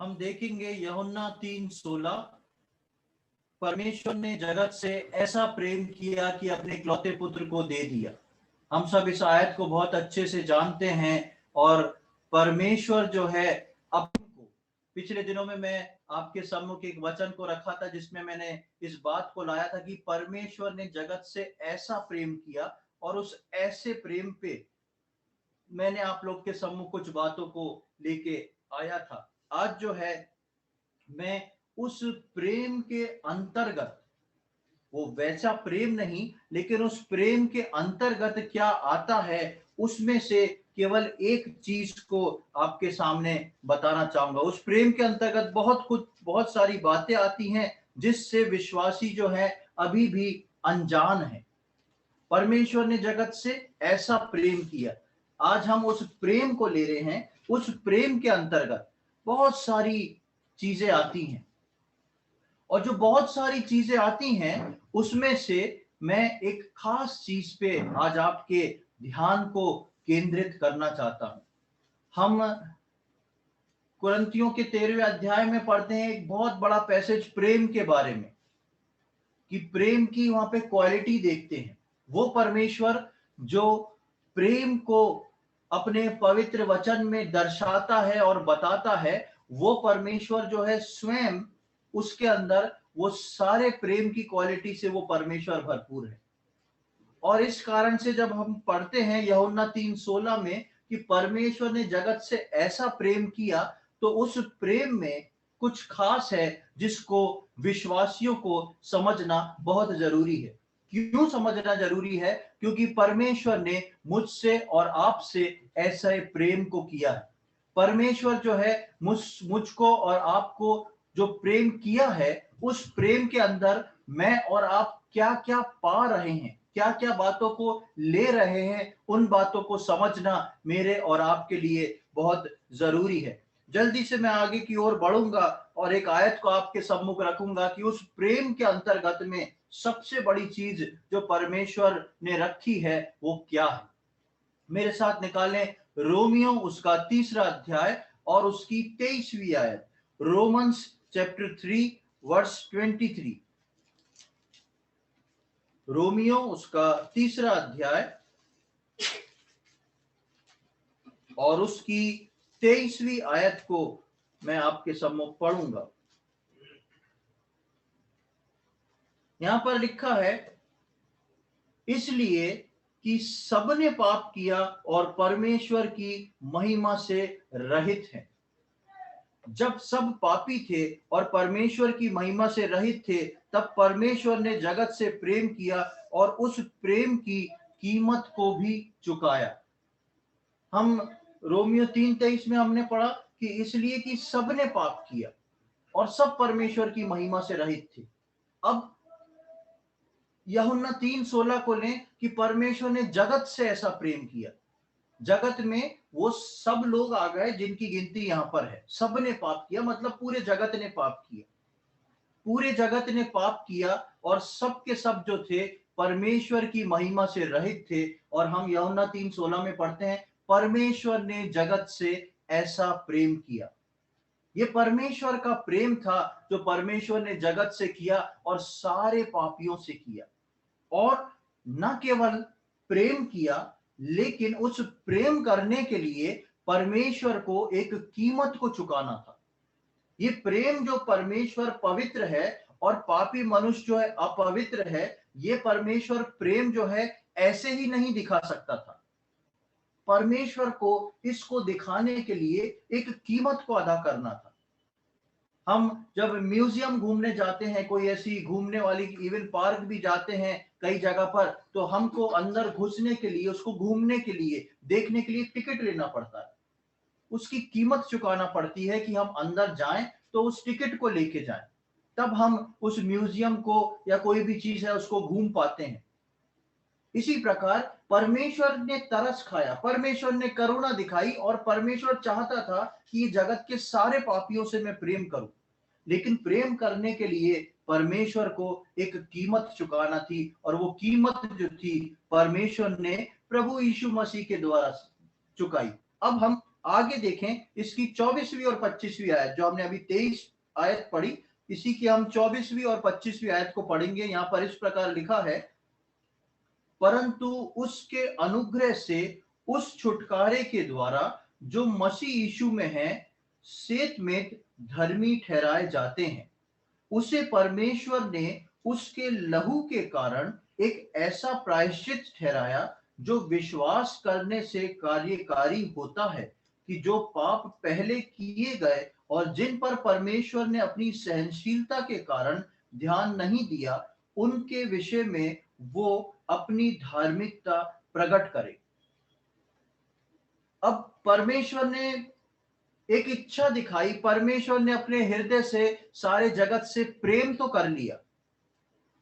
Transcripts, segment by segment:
हम देखेंगे यूहन्ना 3:16। परमेश्वर ने जगत से ऐसा प्रेम किया कि अपने इकलौते पुत्र को दे दिया। हम सब इस आयत को बहुत अच्छे से जानते हैं। और परमेश्वर जो है अपन को, पिछले दिनों में मैं आपके सम्मुख एक वचन को रखा था जिसमें मैंने इस बात को लाया था कि परमेश्वर ने जगत से ऐसा प्रेम किया, और उस ऐसे प्रेम पे मैंने आप लोग के सम्मुख कुछ बातों को लेके आया था। आज जो है मैं उस प्रेम के अंतर्गत, वो वैसा प्रेम नहीं लेकिन उस प्रेम के अंतर्गत क्या आता है उसमें से केवल एक चीज को आपके सामने बताना चाहूंगा। उस प्रेम के अंतर्गत बहुत सारी बातें आती हैं जिससे विश्वासी जो है अभी भी अनजान है। परमेश्वर ने जगत से ऐसा प्रेम किया, आज हम उस प्रेम को ले रहे हैं। उस प्रेम के अंतर्गत बहुत सारी चीजें आती हैं, और जो बहुत सारी चीजें आती हैं उसमें से मैं एक खास चीज पे आज आपके ध्यान को केंद्रित करना चाहता हूं। हम कुरिन्थियों के 13वें अध्याय में पढ़ते हैं एक बहुत बड़ा पैसेज प्रेम के बारे में, कि प्रेम की वहां पे क्वालिटी देखते हैं। वो परमेश्वर जो प्रेम को अपने पवित्र वचन में दर्शाता है और बताता है, वो परमेश्वर जो है स्वयं उसके अंदर वो सारे प्रेम की क्वालिटी से वो परमेश्वर भरपूर है। और इस कारण से जब हम पढ़ते हैं यूहन्ना 3:16 में कि परमेश्वर ने जगत से ऐसा प्रेम किया, तो उस प्रेम में कुछ खास है जिसको विश्वासियों को समझना बहुत जरूरी है। क्यों समझना जरूरी है? क्योंकि परमेश्वर ने मुझसे और आपसे ऐसे प्रेम को किया है। परमेश्वर जो है मुझको और आपको जो प्रेम किया है, उस प्रेम के अंदर मैं और आप क्या क्या पा रहे हैं, क्या क्या बातों को ले रहे हैं, उन बातों को समझना मेरे और आपके लिए बहुत जरूरी है। जल्दी से मैं आगे की ओर बढ़ूंगा और एक आयत को आपके सम्मुख रखूंगा कि उस प्रेम के अंतर्गत में सबसे बड़ी चीज जो परमेश्वर ने रखी है वो क्या है। मेरे साथ निकालें रोमियो उसका 3रा अध्याय और उसकी 23वीं आयत। Romans chapter 3 verse 23। रोमियो उसका 3रा अध्याय और उसकी 23वीं आयत को मैं आपके सम्मुख पढ़ूंगा। यहां पर लिखा है, इसलिए कि सबने पाप किया और परमेश्वर की महिमा से रहित हैं। जब सब पापी थे और परमेश्वर की महिमा से रहित थे, तब परमेश्वर ने जगत से प्रेम किया और उस प्रेम की कीमत को भी चुकाया। हम रोमियो 3:23 में हमने पढ़ा कि इसलिए कि सबने पाप किया और सब परमेश्वर की महिमा से रहित थे। अब यूहन्ना 3:16 को लें कि परमेश्वर ने जगत से ऐसा प्रेम किया। जगत में वो सब लोग आ गए जिनकी गिनती यहां पर है। सबने पाप किया मतलब पूरे जगत ने पाप किया। पूरे जगत ने पाप किया और सब के सब जो थे परमेश्वर की महिमा से रहित थे। और हम यूहन्ना 3:16 में पढ़ते हैं, परमेश्वर ने जगत से ऐसा प्रेम किया। ये परमेश्वर का प्रेम था जो परमेश्वर ने जगत से किया और सारे पापियों से किया। और न केवल प्रेम किया, लेकिन उस प्रेम करने के लिए परमेश्वर को एक कीमत को चुकाना था। ये प्रेम जो परमेश्वर पवित्र है और पापी मनुष्य जो है अपवित्र है, ये परमेश्वर प्रेम जो है ऐसे ही नहीं दिखा सकता था। परमेश्वर को इसको दिखाने के लिए एक कीमत को अदा करना था। हम जब म्यूजियम घूमने जाते हैं, कोई ऐसी घूमने वाली इवन पार्क भी जाते हैं कई जगह पर, तो हमको अंदर घुसने के लिए, उसको घूमने के लिए, देखने के लिए टिकट लेना पड़ता है। उसकी कीमत चुकाना पड़ती है कि हम अंदर जाएं तो उस टिकट को लेके जाएं, तब हम उस म्यूजियम को या कोई भी चीज है उसको घूम पाते हैं। इसी प्रकार परमेश्वर ने तरस खाया, परमेश्वर ने करुणा दिखाई और परमेश्वर चाहता था कि जगत के सारे पापियों से मैं प्रेम करूं। लेकिन प्रेम करने के लिए परमेश्वर को एक कीमत चुकाना थी, और वो कीमत जो थी परमेश्वर ने प्रभु यीशु मसीह के द्वारा चुकाई। अब हम आगे देखें इसकी 24वीं और 25वीं आयत, जो हमने अभी 23 आयत पढ़ी, इसी की हम 24वीं और 25वीं आयत को पढ़ेंगे। यहां पर इस प्रकार लिखा है, परंतु उसके अनुग्रह से उस छुटकारे के द्वारा जो मसीह यीशु में है सेतमेत धर्मी ठहराए जाते हैं, उसे परमेश्वर ने उसके लहू के कारण एक ऐसा प्रायश्चित ठहराया जो विश्वास करने से कार्यकारी होता है, कि जो पाप पहले किए गए और जिन पर परमेश्वर ने अपनी सहनशीलता के कारण ध्यान नहीं दिया, उनके विषय में वो अपनी धार्मिकता प्रकट करे। अब परमेश्वर ने एक इच्छा दिखाई, परमेश्वर ने अपने हृदय से सारे जगत से प्रेम तो कर लिया,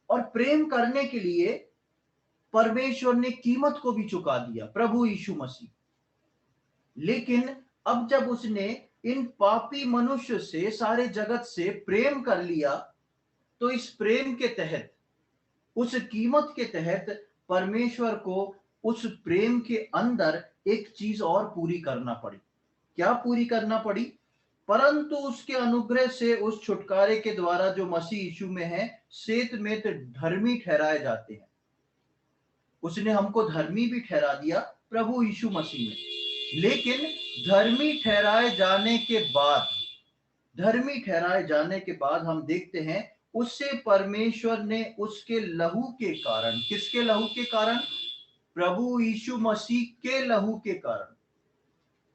और प्रेम करने के लिए परमेश्वर ने कीमत को भी चुका दिया, प्रभु यीशु मसीह। लेकिन अब जब उसने इन पापी मनुष्य से, सारे जगत से प्रेम कर लिया, तो इस प्रेम के तहत, उस कीमत के तहत परमेश्वर को उस प्रेम के अंदर एक चीज और पूरी करना पड़ी। क्या पूरी करना पड़ी? परंतु उसके अनुग्रह से उस छुटकारे के द्वारा जो मसीह यीशु में है सेतमेत धर्मी ठहराए जाते हैं। उसने हमको धर्मी भी ठहरा दिया प्रभु यीशु मसीह में। लेकिन धर्मी ठहराए जाने के बाद, धर्मी ठहराए जाने के बाद हम देखते हैं उससे परमेश्वर ने उसके लहू के कारण, किसके लहू के कारण? प्रभु यीशु मसीह के लहू के कारण,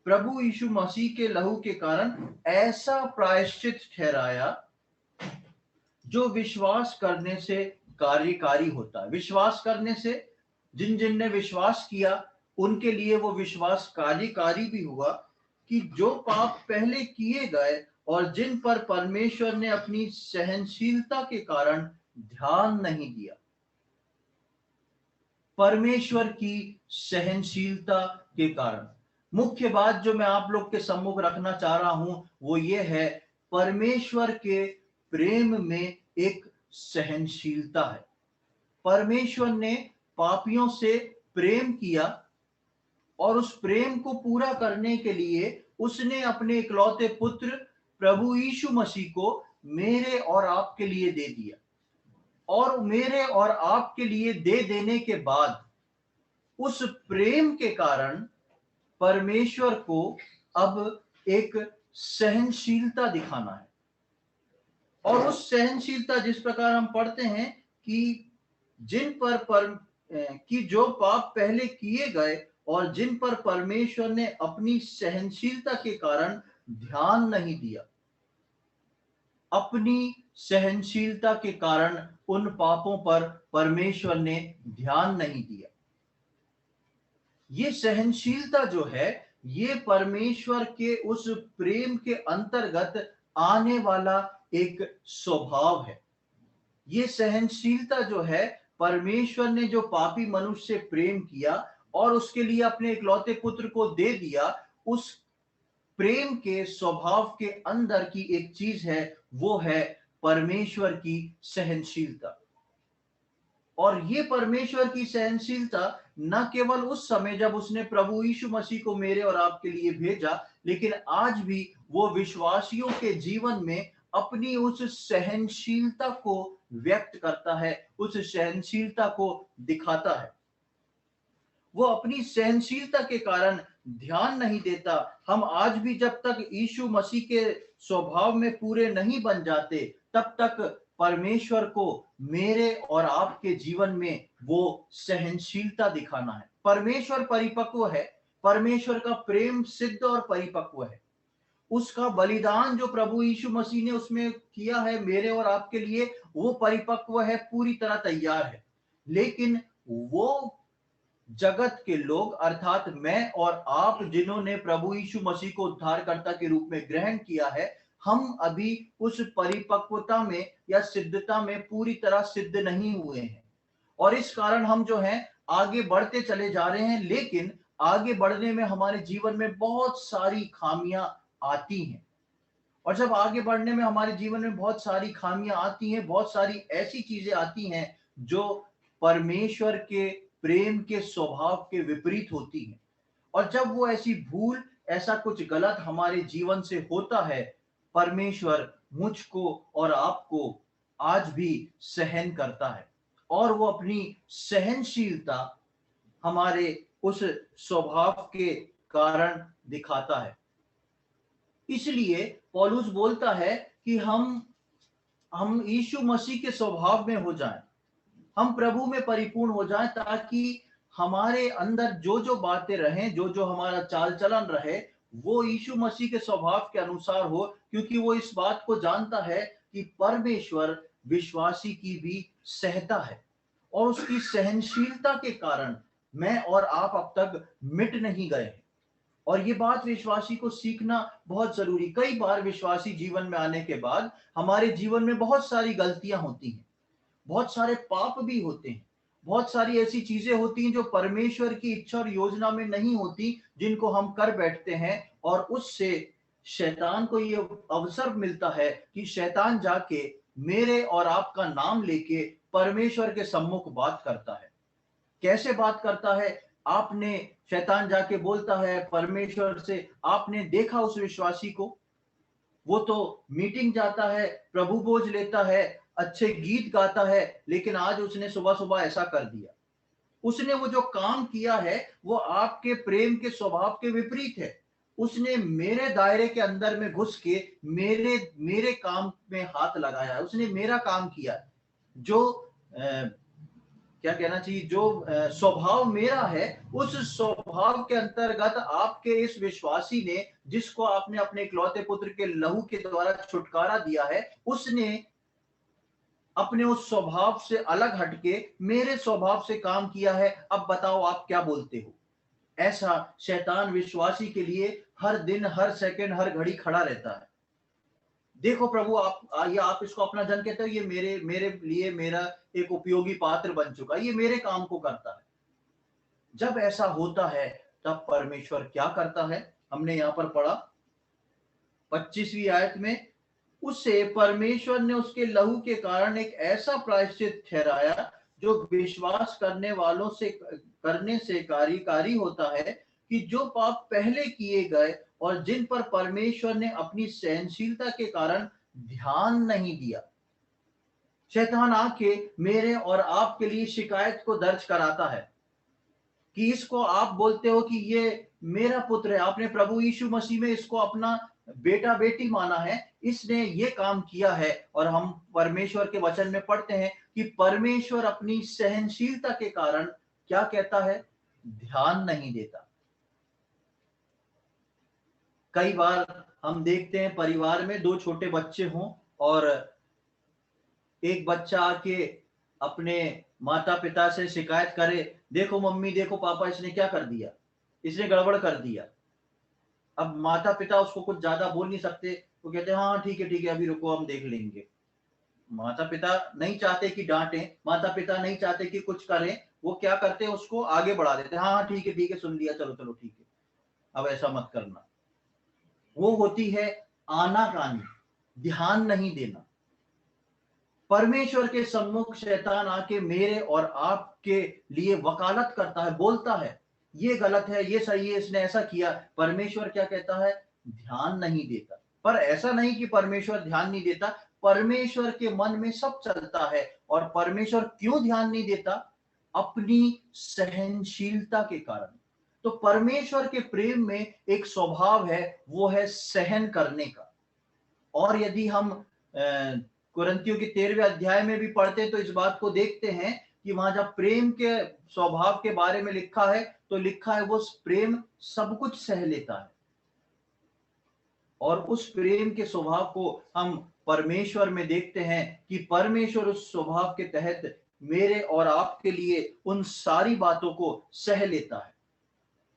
प्रभु यीशु मसीह के लहू के कारण ऐसा प्रायश्चित ठहराया जो विश्वास करने से कार्यकारी होता है। विश्वास करने से, जिन जिन ने विश्वास किया उनके लिए वो विश्वास कार्यकारी भी हुआ, कि जो पाप पहले किए गए और जिन पर परमेश्वर ने अपनी सहनशीलता के कारण ध्यान नहीं दिया। परमेश्वर की सहनशीलता के कारण मुख्य बात जो मैं आप लोग के सम्मुख रखना चाह रहा हूं वो ये है, परमेश्वर के प्रेम में एक सहनशीलता है। परमेश्वर ने पापियों से प्रेम किया और उस प्रेम को पूरा करने के लिए उसने अपने इकलौते पुत्र प्रभु यीशु मसीह को मेरे और आपके लिए दे दिया। और मेरे और आपके लिए दे देने के बाद उस प्रेम के कारण परमेश्वर को अब एक सहनशीलता दिखाना है। और उस सहनशीलता जिस प्रकार हम पढ़ते हैं कि जिन पर कि जो पाप पहले किए गए और जिन पर परमेश्वर ने अपनी सहनशीलता के कारण ध्यान नहीं दिया, अपनी सहनशीलता के कारण उन पापों पर परमेश्वर ने ध्यान नहीं दिया। ये सहनशीलता जो है ये परमेश्वर के उस प्रेम के अंतर्गत आने वाला एक स्वभाव है। ये सहनशीलता जो है, परमेश्वर ने जो पापी मनुष्य से प्रेम किया और उसके लिए अपने इकलौते पुत्र को दे दिया, उस प्रेम के स्वभाव के अंदर की एक चीज है, वो है परमेश्वर की सहनशीलता। और ये परमेश्वर की सहनशीलता न केवल उस समय जब उसने प्रभु यीशु मसीह को मेरे और आपके लिए भेजा, लेकिन आज भी वो विश्वासियों के जीवन में अपनी उस सहनशीलता को व्यक्त करता है, उस सहनशीलता को दिखाता है। वो अपनी सहनशीलता के कारण ध्यान नहीं देता। हम आज भी जब तक यीशु मसीह के स्वभाव में पूरे नहीं बन जाते, तब तक परमेश्वर को मेरे और आपके जीवन में वो सहनशीलता दिखाना है। परमेश्वर परिपक्व है, परमेश्वर का प्रेम सिद्ध और परिपक्व है। उसका बलिदान जो प्रभु यीशु मसीह ने उसमें किया है मेरे और आपके लिए, वो परिपक्व है, पूरी तरह तैयार है। लेकिन वो जगत के लोग अर्थात मैं और आप जिन्होंने प्रभु यीशु मसीह को उद्धारकर्ता के रूप में ग्रहण किया है, हम अभी उस परिपक्वता में या सिद्धता में पूरी तरह सिद्ध नहीं हुए हैं। और इस कारण हम जो हैं आगे बढ़ते चले जा रहे हैं, लेकिन आगे बढ़ने में हमारे जीवन में बहुत सारी खामियां आती हैं। और जब आगे बढ़ने में हमारे जीवन में बहुत सारी खामियां आती हैं, बहुत सारी ऐसी चीजें आती हैं जो परमेश्वर के प्रेम के स्वभाव के विपरीत होती हैं। और जब वो ऐसी भूल, ऐसा कुछ गलत हमारे जीवन से होता है, परमेश्वर मुझको और आपको आज भी सहन करता है, और वो अपनी सहनशीलता हमारे उस स्वभाव के कारण दिखाता है। इसलिए पौलुस बोलता है कि हम यीशु मसीह के स्वभाव में हो जाएं, हम प्रभु में परिपूर्ण हो जाएं, ताकि हमारे अंदर जो जो बातें रहें, जो जो हमारा चाल चलन रहे, वो यीशु मसीह के स्वभाव के अनुसार हो, क्योंकि वो इस बात को जानता है कि परमेश्वर विश्वासी की भी सहता है, और उसकी सहनशीलता के कारण मैं और आप अब तक मिट नहीं गए हैं। और ये बात विश्वासी को सीखना बहुत जरूरी। कई बार विश्वासी जीवन में आने के बाद हमारे जीवन में बहुत सारी गलतियां होती हैं, बहुत सारे पाप भी होते हैं, बहुत सारी ऐसी चीजें होती हैं जो परमेश्वर की इच्छा और योजना में नहीं होती, जिनको हम कर बैठते हैं, और उससे शैतान को ये अवसर मिलता है कि शैतान जाके मेरे और आपका नाम लेके परमेश्वर के सम्मुख बात करता है। कैसे बात करता है? आपने शैतान जाके बोलता है परमेश्वर से, आपने देखा उस विश्वासी को, वो तो मीटिंग जाता है, प्रभु भोज लेता है, अच्छे गीत गाता है, लेकिन आज उसने सुबह सुबह ऐसा कर दिया। उसने वो जो काम किया है वो आपके प्रेम के स्वभाव के विपरीत है। उसने मेरे दायरे के अंदर में घुस के मेरे मेरे काम में हाथ लगाया, उसने मेरा काम किया। जो क्या कहना चाहिए, जो स्वभाव मेरा है, उस स्वभाव के अंतर्गत आपके इस विश्वासी ने, जिसको आपने अपने इकलौते पुत्र के लहू के द्वारा छुटकारा दिया है, उसने अपने उस स्वभाव से अलग हटके मेरे स्वभाव से काम किया है। अब बताओ आप क्या बोलते हो? ऐसा शैतान विश्वासी के लिए हर दिन, हर सेकंड, हर घड़ी खड़ा रहता है। देखो प्रभु, आप इसको अपना जन कहते हो, ये मेरे मेरे लिए मेरा एक उपयोगी पात्र बन चुका है, ये मेरे काम को करता है। जब ऐसा होता है तब परमेश्वर क्या करता है? हमने यहां पर पढ़ा 25वीं आयत में, उसे परमेश्वर ने उसके लहू के कारण एक ऐसा प्रायश्चित ठहराया जो विश्वास करने वालों से करने से कार्यकारी होता है, कि जो पाप पहले किए गए और जिन पर परमेश्वर ने अपनी सहनशीलता के कारण ध्यान नहीं दिया। शैतान आके मेरे और आपके लिए शिकायत को दर्ज कराता है कि इसको आप बोलते हो कि ये मेरा पुत्र है, आपने प्रभु यीशु मसीह में इसको अपना बेटा बेटी माना है, इसने ये काम किया है। और हम परमेश्वर के वचन में पढ़ते हैं कि परमेश्वर अपनी सहनशीलता के कारण क्या कहता है? ध्यान नहीं देता। कई बार हम देखते हैं परिवार में दो छोटे बच्चे हों, और एक बच्चा आके अपने माता पिता से शिकायत करे, देखो मम्मी, देखो पापा, इसने क्या कर दिया, इसने गड़बड़ कर दिया। अब माता पिता उसको कुछ ज्यादा बोल नहीं सकते, वो कहते हैं हाँ ठीक है ठीक है, अभी रुको हम देख लेंगे। माता पिता नहीं चाहते कि डांटे, माता पिता नहीं चाहते कि कुछ करें, वो क्या करते हैं, उसको आगे बढ़ा देते हैं, हाँ हाँ ठीक है सुन लिया, चलो चलो ठीक है, अब ऐसा मत करना। वो होती है आनाकानी, ध्यान नहीं देना। परमेश्वर के सम्मुख शैतान आके मेरे और आपके लिए वकालत करता है, बोलता है ये गलत है, ये सही है, इसने ऐसा किया। परमेश्वर क्या कहता है? ध्यान नहीं देता। पर ऐसा नहीं कि परमेश्वर ध्यान नहीं देता, परमेश्वर के मन में सब चलता है। और परमेश्वर क्यों ध्यान नहीं देता? अपनी सहनशीलता के कारण। तो परमेश्वर के प्रेम में एक स्वभाव है, वो है सहन करने का। और यदि हम कुरिन्थियों के 13वें अध्याय में भी पढ़ते हैं तो इस बात को देखते हैं कि वहां जब प्रेम के स्वभाव के बारे में लिखा है, तो लिखा है वो प्रेम सब कुछ सह लेता है। और उस प्रेम के स्वभाव को हम परमेश्वर में देखते हैं कि परमेश्वर उस स्वभाव के तहत मेरे और आपके लिए उन सारी बातों को सह लेता है।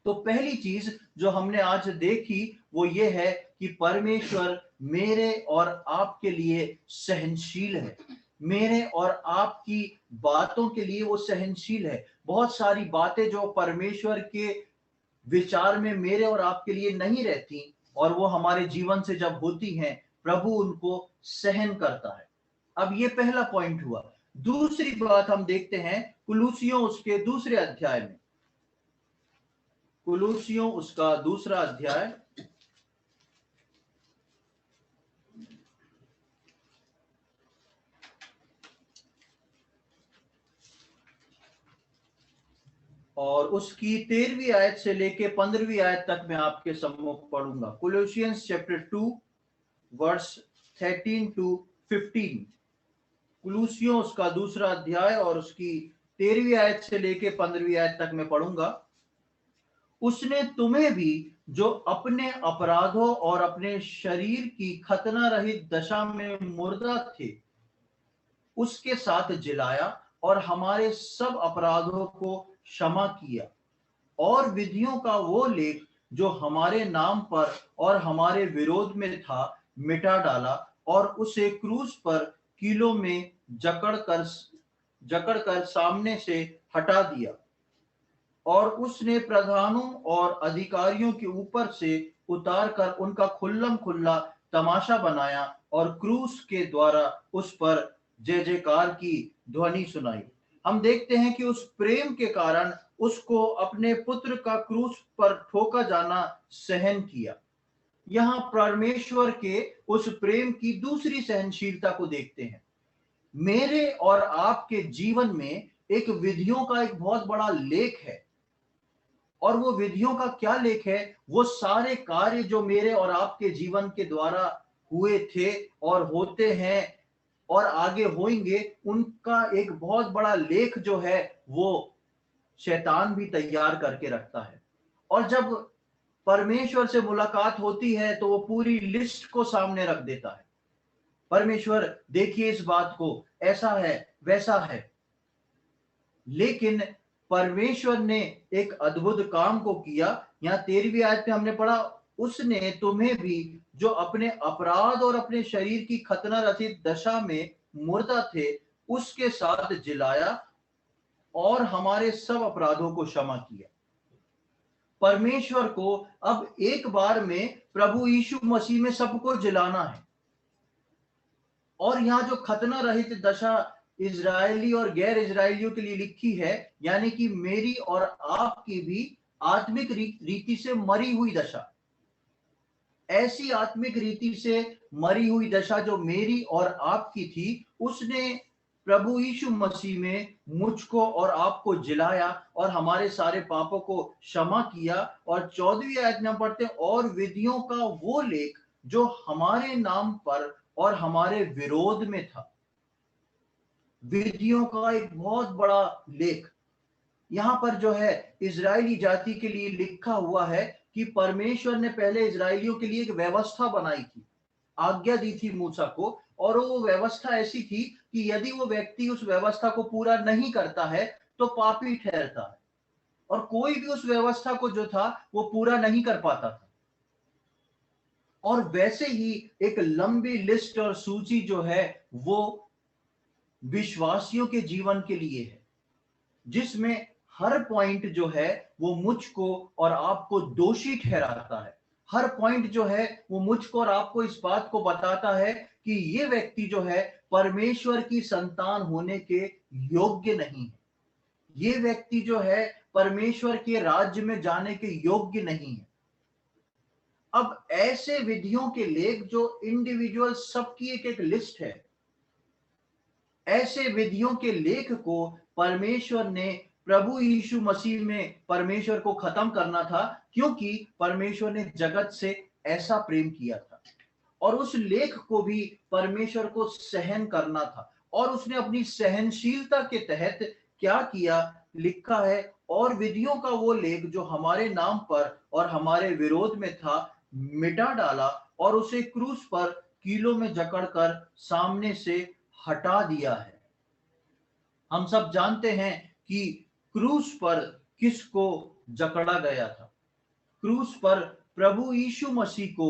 तो पहली चीज जो हमने आज देखी वो ये है कि परमेश्वर मेरे और आपके लिए सहनशील है, मेरे और आपकी बातों के लिए वो सहनशील है। बहुत सारी बातें जो परमेश्वर के विचार में मेरे और आपके लिए नहीं रहती, और वो हमारे जीवन से जब होती हैं, प्रभु उनको सहन करता है। अब ये पहला पॉइंट हुआ। दूसरी बात हम देखते हैं कुलुसियों उसके 2 अध्याय में, कुलूसियों उसका दूसरा अध्याय और उसकी 13वीं आयत से लेके 15वीं आयत तक मैं आपके सम्मुख पढ़ूंगा। कोलोसियंस चैप्टर 2 वर्स 13 टू 15। कुलूसियों उसका दूसरा अध्याय और उसकी 13वीं आयत से लेके 15वीं आयत तक मैं पढ़ूंगा। उसने तुम्हें भी, जो अपने अपराधों और अपने शरीर की खतना रहित दशा में मुर्दा थे, उसके साथ जिलाया और हमारे सब अपराधों को क्षमा किया, और विधियों का वो लेख जो हमारे नाम पर और हमारे विरोध में था मिटा डाला, और उसे क्रूस पर कीलों में जकड़कर सामने से हटा दिया। और उसने प्रधानों और अधिकारियों के ऊपर से उतार कर उनका खुल्लम खुल्ला तमाशा बनाया, और क्रूस के द्वारा उस पर जय जयकार की ध्वनि सुनाई। हम देखते हैं कि उस प्रेम के कारण उसको अपने पुत्र का क्रूस पर ठोका जाना सहन किया। यहां परमेश्वर के उस प्रेम की दूसरी सहनशीलता को देखते हैं। मेरे और आपके जीवन में एक विधियों का एक बहुत बड़ा लेख है, और वो विधियों का क्या लेख है? वो सारे कार्य जो मेरे और आपके जीवन के द्वारा हुए थे और होते हैं और आगे होंगे, उनका एक बहुत बड़ा लेख जो है वो शैतान भी तैयार करके रखता है। और जब परमेश्वर से मुलाकात होती है तो वो पूरी लिस्ट को सामने रख देता है। परमेश्वर देखिए इस बात को, ऐसा है वैसा है। लेकिन परमेश्वर ने एक अद्भुत काम को किया। यहां 13वीं आयत में हमने पढ़ा, उसने तुम्हें भी, जो अपने अपराध और अपने शरीर की खतना रहित दशा में मुर्दा थे, उसके साथ जिलाया और हमारे सब अपराधों को क्षमा किया। परमेश्वर को अब एक बार में प्रभु यीशु मसीह में सबको जिलाना है। और यहाँ जो खतना रहित दशा इजरायली और गैर इजरायलियों के लिए लिखी है, यानी कि मेरी और आपकी भी आत्मिक रीति से मरी हुई दशा, ऐसी आत्मिक रीति से मरी हुई दशा जो मेरी और आपकी थी, उसने प्रभु यीशु मसीह में मुझको और आपको जिलाया और हमारे सारे पापों को क्षमा किया। और 14वीं आयत में हम पढ़ते हैं, और विधियों का वो लेख जो हमारे नाम पर और हमारे विरोध में था। विधियों का एक बहुत बड़ा लेख यहां पर जो है इजरायली जाति के लिए लिखा हुआ है कि परमेश्वर ने पहले इजरायलियों के लिए एक व्यवस्था बनाई थी, आज्ञा दी थी मूसा को, और वो व्यवस्था ऐसी थी कि यदि वो व्यक्ति उस व्यवस्था को पूरा नहीं करता है तो पापी ठहरता है, और कोई भी उस व्यवस्था को जो था वो पूरा नहीं कर पाता था। और वैसे ही एक लंबी लिस्ट और सूची जो है वो विश्वासियों के जीवन के लिए है, जिसमें हर पॉइंट जो है वो मुझको और आपको दोषी ठहराता है। हर पॉइंट जो है वो मुझको और आपको इस बात को बताता है कि ये व्यक्ति जो है परमेश्वर की संतान होने के योग्य नहीं है। ये व्यक्ति जो है परमेश्वर के राज्य में जाने के योग्य नहीं है। अब ऐसे विधियों के लेख जो इंडिविजुअल सबकी एक एक लिस्ट है, ऐसे विधियों के लेख को परमेश्वर ने प्रभु यीशु मसीह में परमेश्वर को खत्म करना था, क्योंकि परमेश्वर ने जगत से ऐसा प्रेम किया था। और उस लेख को भी परमेश्वर को सहन करना था, और उसने अपनी सहनशीलता के तहत क्या किया? लिखा है, और विधियों का वो लेख जो हमारे नाम पर और हमारे विरोध में था मिटा डाला, और उसे क्रूस पर कीलों में जकड़कर सामने से हटा दिया है। हम सब जानते हैं कि क्रूस पर किसको जकड़ा गया था? क्रूस पर प्रभु यीशु मसीह को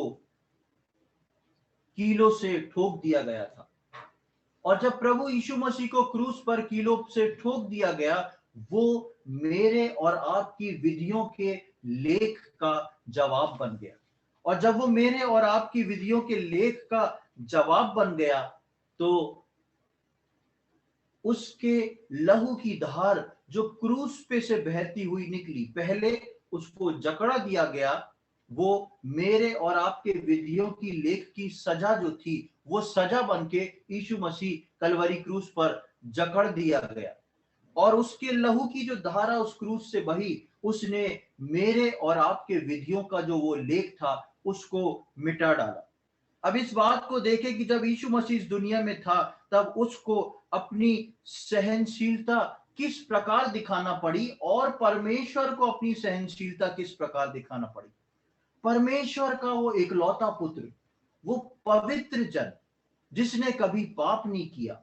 कीलों से ठोक दिया गया था। और जब प्रभु यीशु मसीह को क्रूस पर कीलों से ठोक दिया गया, वो मेरे और आपकी विधियों के लेख का जवाब बन गया। और जब वो मेरे और आपकी विधियों के लेख का जवाब बन गया, तो उसके लहू की धार जो क्रूस पे से बहती हुई निकली, पहले उसको जकड़ा दिया गया, वो मेरे और आपके विधियों की लेख की सजा जो थी, वो सजा बन के यीशु मसीह कलवरी क्रूस पर जकड़ दिया गया। और उसके लहू की जो धारा उस क्रूस से बही, उसने मेरे और आपके विधियों का जो वो लेख था उसको मिटा डाला। अब इस बात को देखें कि जब यीशु मसीह इस दुनिया में था, तब उसको अपनी सहनशीलता किस प्रकार दिखाना पड़ी और परमेश्वर को अपनी सहनशीलता किस प्रकार दिखाना पड़ी। परमेश्वर का वो इकलौता पुत्र, वो पवित्र जन जिसने कभी पाप नहीं किया,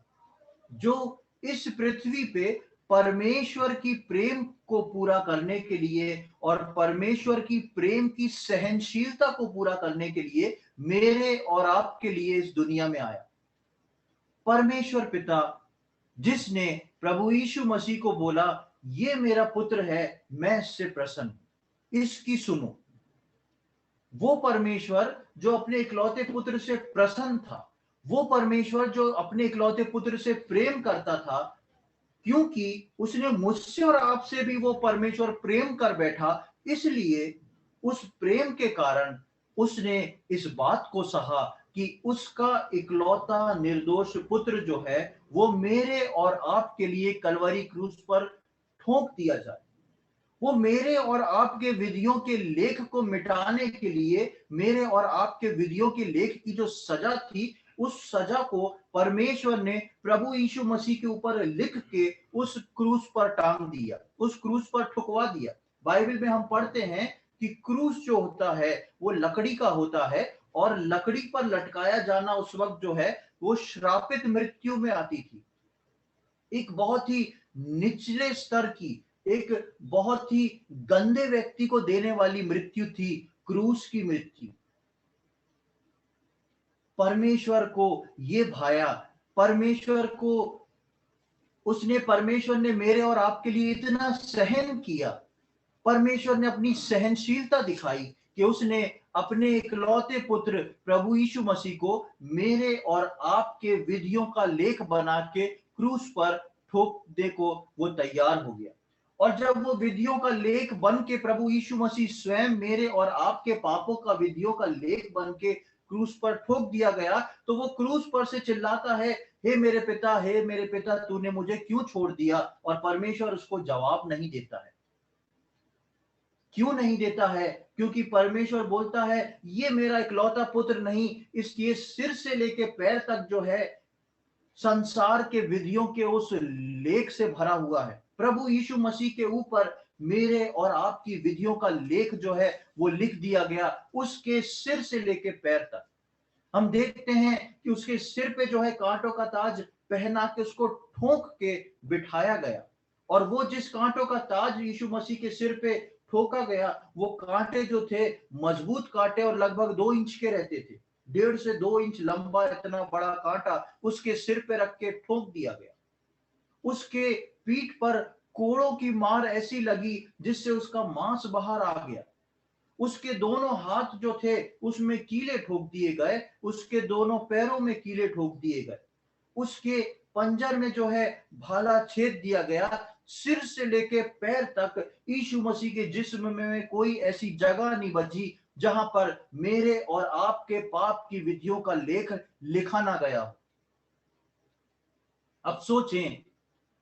जो इस पृथ्वी पे परमेश्वर की प्रेम को पूरा करने के लिए और परमेश्वर की प्रेम की सहनशीलता को पूरा करने के लिए मेरे और आपके लिए इस दुनिया में आया। परमेश्वर पिता जिसने प्रभु यीशु मसीह को बोला, ये मेरा पुत्र है, मैं इससे प्रसन्न हूं, इसकी सुनो। वो परमेश्वर जो अपने इकलौते पुत्र से प्रसन्न था, वो परमेश्वर जो अपने इकलौते पुत्र से प्रेम करता था, क्योंकि उसने मुझसे और आपसे भी वो परमेश्वर प्रेम कर बैठा, इसलिए उस प्रेम के कारण उसने इस बात को सहा कि उसका इकलौता निर्दोष पुत्र जो है वो मेरे और आपके लिए कलवरी क्रूस पर ठोक दिया जाए। वो मेरे और आपके विधियों के लेख को मिटाने के लिए, मेरे और आपके विधियों के लेख की जो सजा थी, उस सजा को परमेश्वर ने प्रभु यीशु मसीह के ऊपर लिख के उस क्रूस पर टांग दिया, उस क्रूस पर ठुकवा दिया। बाइबल में हम पढ़ते हैं कि क्रूस जो होता है वो लकड़ी का होता है, और लकड़ी पर लटकाया जाना उस वक्त जो है वो श्रापित मृत्यु में आती थी। एक बहुत ही निचले स्तर की, एक बहुत ही गंदे व्यक्ति को देने वाली मृत्यु थी क्रूस की मृत्यु। परमेश्वर को ये भाया, परमेश्वर को परमेश्वर ने मेरे और आपके लिए इतना सहन किया, परमेश्वर ने अपनी सहनशीलता दिखाई कि उसने अपने इकलौते पुत्र प्रभु यीशु मसीह को मेरे और आपके विधियों का लेख बना के क्रूस पर ठोकने को वो तैयार हो गया। और जब वो विधियों का लेख बन के प्रभु यीशु मसीह स्वयं मेरे और आपके पापों का विधियों का लेख बन के क्रूस पर ठोक दिया गया, तो वो क्रूस पर से चिल्लाता है, हे मेरे पिता, हे मेरे पिता, तूने मुझे क्यों छोड़ दिया। और परमेश्वर उसको जवाब नहीं देता है। क्यों नहीं देता है? क्योंकि परमेश्वर बोलता है, ये मेरा इकलौता पुत्र नहीं, इसके सिर से लेके पैर तक जो है संसार के विधियों के उस लेख से भरा हुआ है। प्रभु यीशु मसीह के ऊपर मेरे और आपकी विधियों का लेख जो है वो लिख दिया गया, उसके सिर से लेके पैर तक। हम देखते हैं कि उसके सिर पे जो है कांटों का ताज पहना के उसको ठोक के बिठाया गया। और वो जिस कांटों का ताज यीशु मसीह के सिर पे ठोका गया, वो कांटे जो थे मजबूत कांटे और लगभग 2 इंच के रहते थे। 1.5 से 2 इंच लंबा इतना बड़ा कांटा उसके सिर पे रख के ठोक दिया गया। उसके पीठ पर कोड़ों की मार ऐसी लगी जिससे उसका मांस बाहर आ गया। उसके दोनों हाथ जो थे उसमें कीले ठोक दिए गए, उसके दोनों पैरों में कीले ठोक दिए गए, उसके पंजर में जो है भाला छेद दिया गया। सिर से लेके पैर तक यीशु मसीह के जिस्म में कोई ऐसी जगह नहीं बची जहां पर मेरे और आपके पाप की विधियों का लेख लिखा ना गया हो। अब सोचें,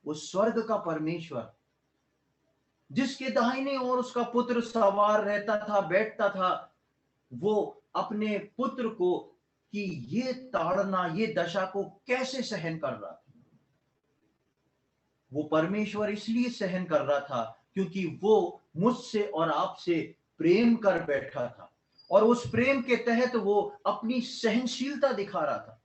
वो स्वर्ग का परमेश्वर जिसके दाहिने ओर उसका पुत्र सवार रहता था, बैठता था, वो अपने पुत्र को कि ये ताड़ना, ये दशा को कैसे सहन कर रहा था। वो परमेश्वर इसलिए सहन कर रहा था क्योंकि वो मुझसे और आपसे प्रेम कर बैठा था, और उस प्रेम के तहत वो अपनी सहनशीलता दिखा रहा था।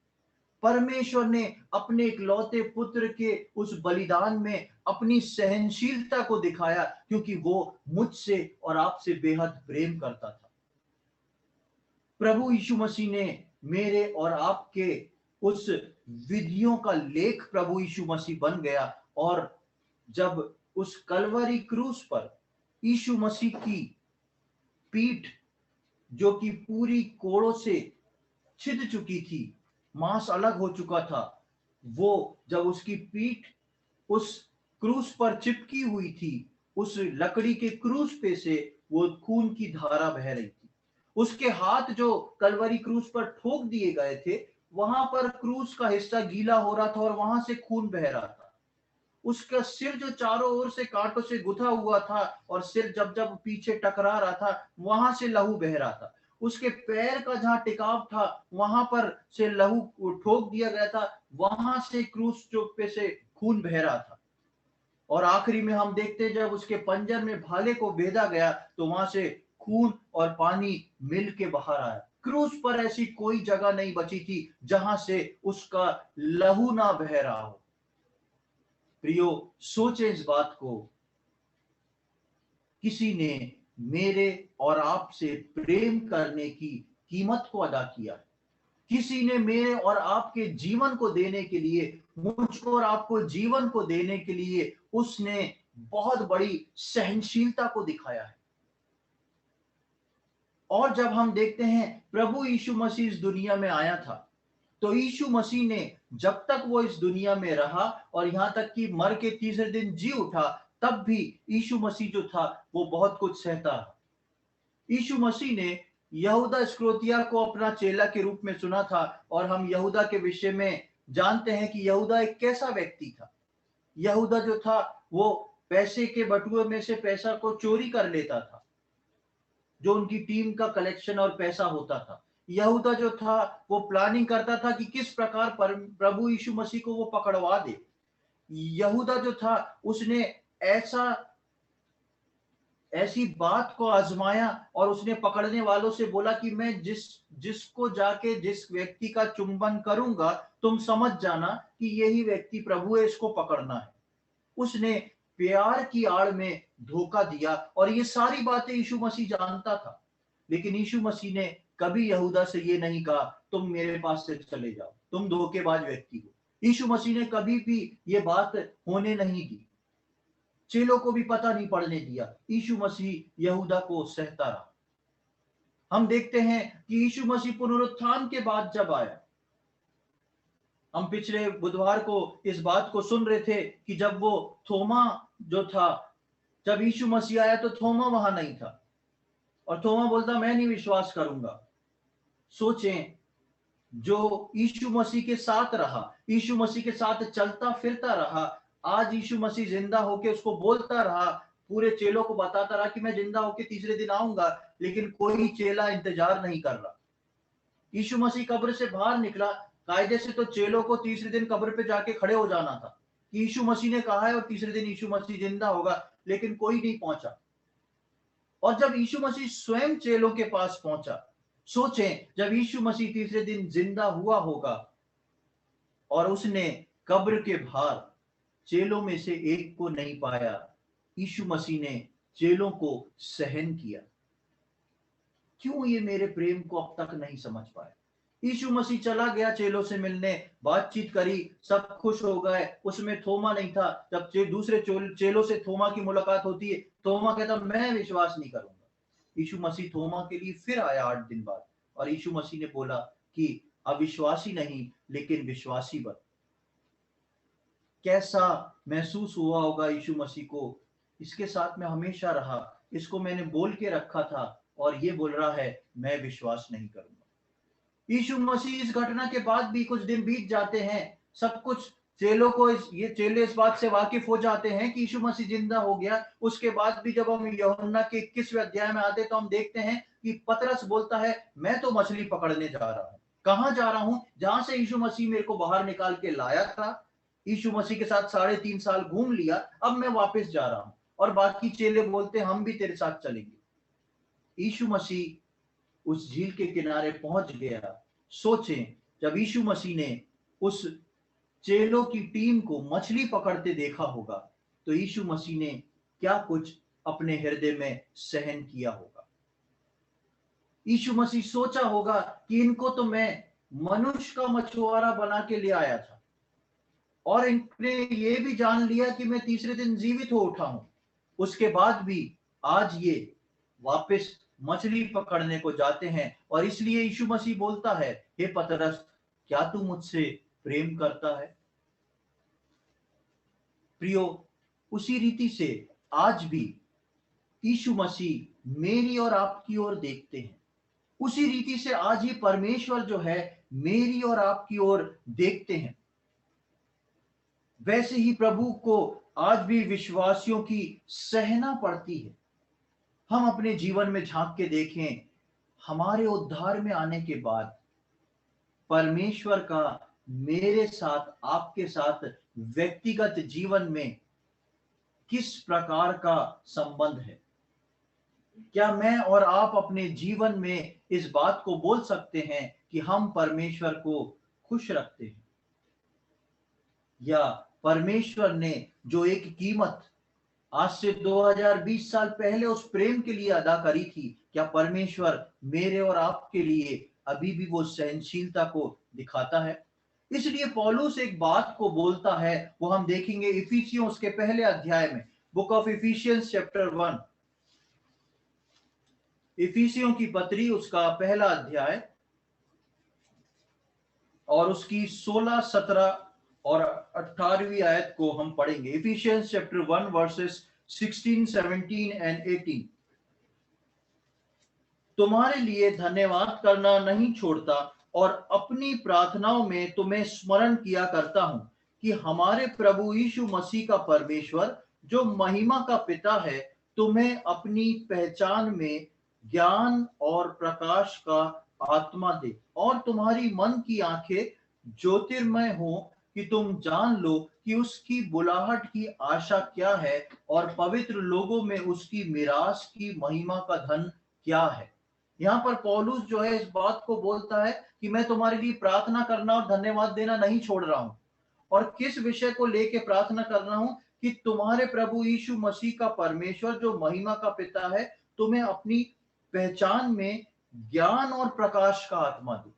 परमेश्वर ने अपने इकलौते पुत्र के उस बलिदान में अपनी सहनशीलता को दिखाया क्योंकि वो मुझसे और आपसे बेहद प्रेम करता था। प्रभु यीशु मसीह ने मेरे और आपके उस विधियों का लेख प्रभु यीशु मसीह बन गया। और जब उस कलवरी क्रूस पर यीशु मसीह की पीठ जो कि पूरी कोड़ों से छिद चुकी थी, मांस अलग हो चुका था, वो जब उसकी पीठ उस क्रूस पर चिपकी हुई थी, उस लकड़ी के क्रूस पे से वो खून की धारा बह रही थी। उसके हाथ जो कलवरी क्रूस पर ठोक दिए गए थे, वहां पर क्रूस का हिस्सा गीला हो रहा था और वहां से खून बह रहा था। उसका सिर जो चारों ओर से कांटों से गुथा हुआ था और सिर जब जब पीछे टकरा रहा था, वहां से लहू बह रहा था। उसके पैर का जहां टिकाव था, वहां पर से लहू ठोक दिया गया था, वहां से क्रूस चौक पे से खून बह रहा था। और आखिरी में हम देखते हैं जब उसके पंजर में भाले को बेधा गया, तो वहां से खून और पानी मिल के बाहर आया। क्रूस पर ऐसी कोई जगह नहीं बची थी जहां से उसका लहू ना बह रहा हो। प्रियो, सोचे इस बात को, किसी ने मेरे और आपसे प्रेम करने की कीमत को अदा किया। किसी ने मेरे और आपके जीवन को देने के लिए, मुझको और आपको जीवन को देने के लिए उसने बहुत बड़ी सहनशीलता को दिखाया है। और जब हम देखते हैं प्रभु यीशु मसीह इस दुनिया में आया था, तो यीशु मसीह ने जब तक वो इस दुनिया में रहा और यहां तक कि मर के तीसरे दिन जी उठा, तब भी यीशु मसीह जो था वो बहुत कुछ सहता रहा। यीशु मसीह ने यहूदा इस्करियोती को अपना चेला के रूप में चुना था। और हम यहूदा के विषय में जानते हैं कि यहूदा एक कैसा व्यक्ति था। यहूदा जो था वो पैसे के बटुए में से पैसा को चोरी कर लेता था, जो उनकी टीम का कलेक्शन और पैसा होता था। यहूदा जो था वो प्लानिंग करता था कि किस प्रकार प्रभु यीशु मसीह को वो पकड़वा दे। यहूदा जो था उसने ऐसा ऐसी बात को आजमाया और उसने पकड़ने वालों से बोला कि मैं जिसको जाके जिस व्यक्ति का चुंबन करूंगा, तुम समझ जाना कि यही व्यक्ति प्रभु है, इसको पकड़ना है। उसने प्यार की आड़ में धोखा दिया और ये सारी बातें यीशु मसीह जानता था। लेकिन यीशु मसीह ने कभी यहूदा से ये नहीं कहा तुम मेरे पास से चले जाओ, तुम धोखेबाज व्यक्ति हो। यीशु मसीह ने कभी भी ये बात होने नहीं दी। चेलों को भी पता नहीं पड़ने दिया। यीशु मसीह यहूदा को सहता रहा। हम देखते हैं कि यीशु मसीह पुनरुत्थान के बाद जब आया, हम पिछले बुधवार को इस बात को सुन रहे थे कि जब वो थोमा जो था, जब यीशु मसीह आया तो थोमा वहां नहीं था और थोमा बोलता मैं नहीं विश्वास करूंगा। सोचें, जो यीशु मसीह के साथ रहा, यीशु मसीह के साथ चलता फिरता रहा, आज यीशु मसीह जिंदा होके उसको बोलता रहा, पूरे चेलों को बताता रहा कि मैं जिंदा होके तीसरे दिन आऊंगा, लेकिन कोई चेला इंतजार नहीं कर रहा। यीशु मसीह कब्र से बाहर निकला, कायदे से तो चेलों को तीसरे दिन कब्र पे जाके खड़े हो जाना था कि यीशु मसीह ने कहा है और तीसरे दिन यीशु मसीह जिंदा होगा, लेकिन कोई नहीं पहुंचा। और जब यीशु मसीह स्वयं चेलों के पास पहुंचा, सोचें जब यीशु मसीह तीसरे दिन जिंदा हुआ होगा और उसने कब्र के बाहर चेलों में से एक को नहीं पाया, यीशु मसीह ने चेलों को सहन किया। क्यों ये मेरे प्रेम को अब तक नहीं समझ पाए? यीशु मसीह चला गया चेलों से मिलने, बातचीत करी, सब खुश हो गए। उसमें थोमा नहीं था। जब दूसरे चेलों से थोमा की मुलाकात होती है, थोमा कहता मैं विश्वास नहीं करूंगा। यीशु मसीह थोमा के लिए फिर आया 8 दिन बाद और यीशु मसीह ने बोला कि अविश्वासी नहीं लेकिन विश्वासी बन। कैसा महसूस हुआ होगा यीशु मसीह को, इसके साथ में हमेशा रहा, इसको मैंने बोल के रखा था और ये बोल रहा है मैं विश्वास नहीं करूंगा। यीशु मसीह इस घटना के बाद भी कुछ दिन बीत जाते हैं, सब कुछ चेलों को ये चेले इस बात से वाकिफ हो जाते हैं कि यीशु मसीह जिंदा हो गया। उसके बाद भी जब हम यूहन्ना के 21वें अध्याय में आते तो हम देखते हैं कि पतरस बोलता है मैं तो मछली पकड़ने जा रहा हूं। कहां जा रहा हूं? जहां से यीशु मसीह मेरे को बाहर निकाल के लाया था, यीशु मसीह के साथ 3.5 साल घूम लिया, अब मैं वापस जा रहा हूं। और बाकी चेले बोलते हम भी तेरे साथ चलेंगे। यीशु मसीह उस झील के किनारे पहुंच गया। सोचें, जब यीशु मसीह ने उस चेलों की टीम को मछली पकड़ते देखा होगा, तो यीशु मसीह ने क्या कुछ अपने हृदय में सहन किया होगा। यीशु मसीह सोचा होगा कि इनको तो मैं मनुष्य का मछुआरा बना के ले आया था और इनने ये भी जान लिया कि मैं तीसरे दिन जीवित हो उठा हूं, उसके बाद भी आज ये वापस मछली पकड़ने को जाते हैं। और इसलिए यीशु मसीह बोलता है हे पतरस, क्या तू मुझसे प्रेम करता है? प्रियो, उसी रीति से आज भी यीशु मसीह मेरी और आपकी ओर देखते हैं। उसी रीति से आज ही परमेश्वर जो है मेरी और आपकी ओर देखते हैं। वैसे ही प्रभु को आज भी विश्वासियों की सहना पड़ती है। हम अपने जीवन में झांक के देखें, हमारे उद्धार में आने के बाद परमेश्वर का मेरे साथ, आपके साथ व्यक्तिगत जीवन में किस प्रकार का संबंध है। क्या मैं और आप अपने जीवन में इस बात को बोल सकते हैं कि हम परमेश्वर को खुश रखते हैं, या परमेश्वर ने जो एक कीमत आज से 2020 साल पहले उस प्रेम के लिए अदा करी थी, क्या परमेश्वर मेरे और आपके लिए अभी भी वो सहनशीलता को दिखाता है? इसलिए पौलुस एक बात को बोलता है, वो हम देखेंगे इफिसियों उसके पहले अध्याय में, बुक ऑफ इफिशियंस चैप्टर 1, इफिसियों की पत्री उसका पहला अध्याय और उसकी 16, 17 और 18वीं आयत को हम पढ़ेंगे। Efficiency chapter 1 versus 16, 17 and 18। तुम्हारे लिए धन्यवाद करना नहीं छोड़ता और अपनी प्रार्थनाओं में तुम्हें स्मरण किया करता हूं कि हमारे प्रभु यीशु मसीह का परमेश्वर जो महिमा का पिता है तुम्हें अपनी पहचान में ज्ञान और प्रकाश का आत्मा दे और तुम्हारी मन की आंखें ज्योतिर्मय हो कि तुम जान लो कि उसकी बुलाहट की आशा क्या है और पवित्र लोगों में उसकी मिरास की महिमा का धन क्या है। यहाँ पर पौलुस जो है इस बात को बोलता है कि मैं तुम्हारे लिए प्रार्थना करना और धन्यवाद देना नहीं छोड़ रहा हूं। और किस विषय को लेके प्रार्थना कर रहा हूं? कि तुम्हारे प्रभु यीशु मसीह का परमेश्वर जो महिमा का पिता है तुम्हें अपनी पहचान में ज्ञान और प्रकाश का आत्मा दे।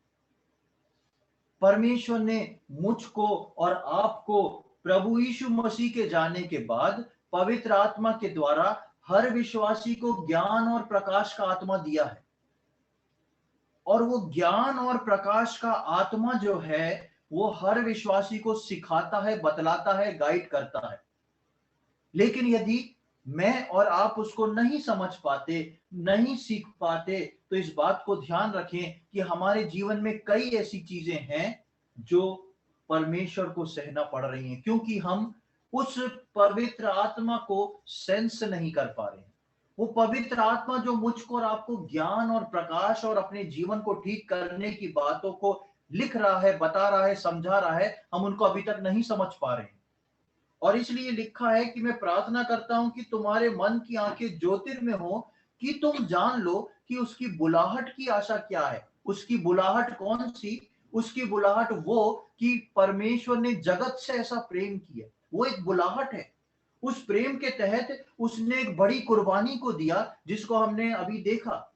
परमेश्वर ने मुझको और आपको प्रभु यीशु मसीह के जाने के बाद पवित्र आत्मा के द्वारा हर विश्वासी को ज्ञान और प्रकाश का आत्मा दिया है। और वो ज्ञान और प्रकाश का आत्मा जो है वो हर विश्वासी को सिखाता है, बतलाता है, गाइड करता है। लेकिन यदि मैं और आप उसको नहीं समझ पाते, नहीं सीख पाते, तो इस बात को ध्यान रखें कि हमारे जीवन में कई ऐसी चीजें हैं जो परमेश्वर को सहना पड़ रही हैं, क्योंकि हम उस पवित्र आत्मा को सेंस नहीं कर पा रहे हैं। वो पवित्र आत्मा जो मुझको और आपको ज्ञान और प्रकाश और अपने जीवन को ठीक करने की बातों को लिख रहा है, बता रहा है, समझा रहा है, हम उनको अभी तक नहीं समझ पा रहे हैं। और इसलिए लिखा है कि मैं प्रार्थना करता हूं कि तुम्हारे मन की आंखें ज्योतिर्मय हो कि तुम जान लो कि उसकी बुलाहट की आशा क्या है। उसकी बुलाहट कौन सी? उसकी बुलाहट वो कि परमेश्वर ने जगत से ऐसा प्रेम किया, वो एक बुलाहट है। उस प्रेम के तहत उसने एक बड़ी कुर्बानी को दिया, जिसको हमने अभी देखा।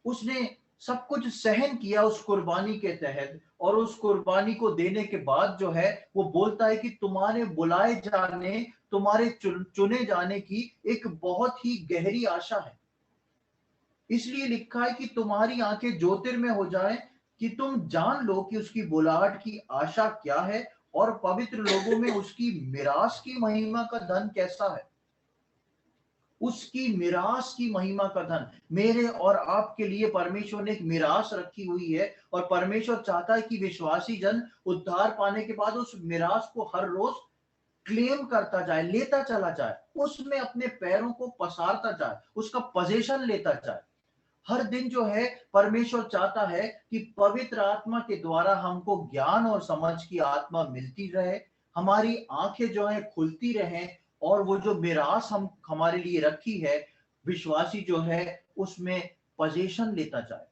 उसने सब कुछ सहन किया उस कुर्बानी के तहत, और उस कुर्बानी को देने के बाद जो है वो बोलता है कि तुम्हारे बुलाए जाने, तुम्हारे चुने जाने की एक बहुत ही गहरी आशा है। इसलिए लिखा है कि तुम्हारी आंखें ज्योतिर्मय हो जाएं कि तुम जान लो कि उसकी बुलाहट की आशा क्या है और पवित्र लोगों में उसकी मिरास की महिमा का धन कैसा है। उसकी मिरास की महिमा का धन, मेरे और आपके लिए परमेश्वर ने एक मिरास रखी हुई है, और परमेश्वर चाहता है कि विश्वासी जन उद्धार पाने के बाद उस मिरास को हर रोज क्लेम करता जाए, लेता चला जाए, उसमें अपने पैरों को पसारता जाए, उसका पोजीशन लेता जाए। हर दिन जो है परमेश्वर चाहता है कि पवित्र आत्मा के द्वारा हमको ज्ञान और समझ की आत्मा मिलती रहे, हमारी आंखें जो है खुलती रहें, और वो जो मिरास हम हमारे लिए रखी है, विश्वासी जो है उसमें पोजीशन लेता जाए।